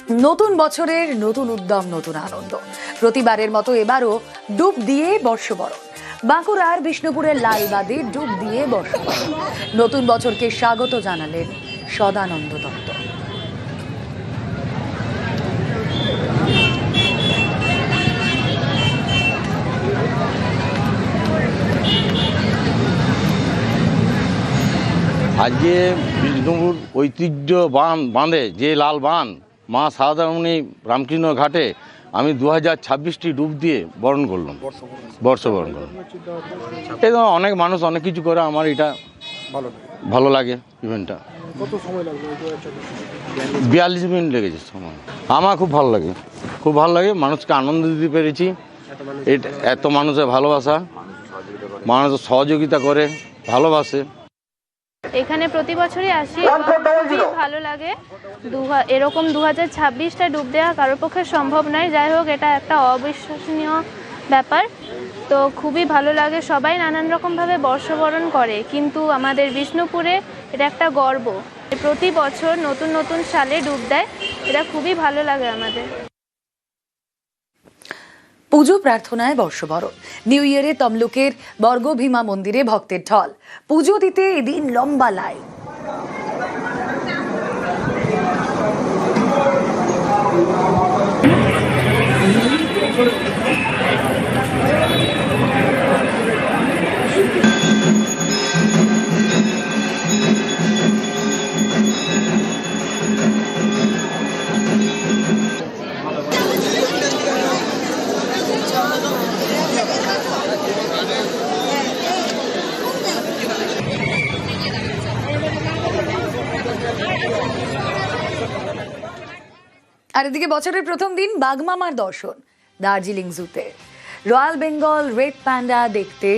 নতুন বছরের নতুন উদ্যম, নতুন আনন্দ। প্রতিবারের মতো এবারও ডুব দিয়ে বর্ষবরণ। বাঁকুড়ার বিষ্ণুপুরের লালবাদে ডুব দিয়ে বর্ষবরণ। নতুন বছরকে স্বাগত জানালেন সদানন্দ দত্ত। আজকে বিষ্ণুপুর ঐতিহ্য বাঁধে যে লাল বাঁধ মা সারদামণি রামকৃষ্ণ ঘাটে আমি 2026টি ডুব দিয়ে বরণ করলাম, বর্ষবরণ করলাম। এই তো অনেক মানুষ অনেক কিছু করে, আমার এটা ভালো লাগে ইভেন্টটা। কত সময় লাগলো? 42 মিনিট লেগেছে সময়। আমার খুব ভালো লাগে, খুব ভালো লাগে। মানুষকে আনন্দ দিতে পেরেছি। এত মানুষের ভালোবাসা, মানুষ সহযোগিতা করে, ভালোবাসে। এখানে প্রতি বছরই আসি এবং খুবই ভালো লাগে। এরকম 2026টা ডুব দেওয়া কারোর পক্ষে সম্ভব নয়। যাই হোক, এটা একটা অবিশ্বাসনীয় ব্যাপার। তো খুবই ভালো লাগে। সবাই নানান রকমভাবে বর্ষবরণ করে, কিন্তু আমাদের বিষ্ণুপুরে এটা একটা গর্ব। প্রতি বছর নতুন নতুন সালে ডুব দেয়, এটা খুবই ভালো লাগে আমাদের। পুজো প্রার্থনায় বর্ষবরণ। নিউ ইয়ারে তমলুকের বর্গভীমা মন্দিরে ভক্তের ঢল। পুজো দিতে এদিন লম্বা লাইন। আর এদিকে বছরের প্রথম দিন বাঘমামার দর্শন দার্জিলিং জুতে। রয়্যাল বেঙ্গল রেড প্যান্ডা দেখতে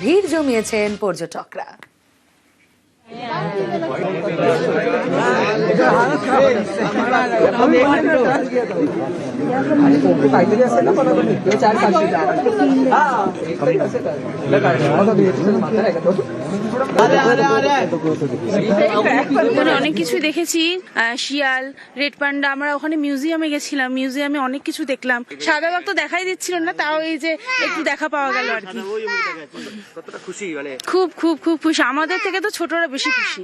ভিড় জমিয়েছেন পর্যটকরা। অনেক কিছু দেখেছি, শিয়াল, রেড পান্ডা। আমরা ওখানে মিউজিয়ামে গেছিলাম, মিউজিয়ামে অনেক কিছু দেখলাম। সাদা বাঘ তো দেখাই দিচ্ছিল না, তাও এই যে একটু দেখা পাওয়া গেল আর কি। খুব খুব খুব খুশি, আমাদের থেকে তো ছোটরা বেশি খুশি।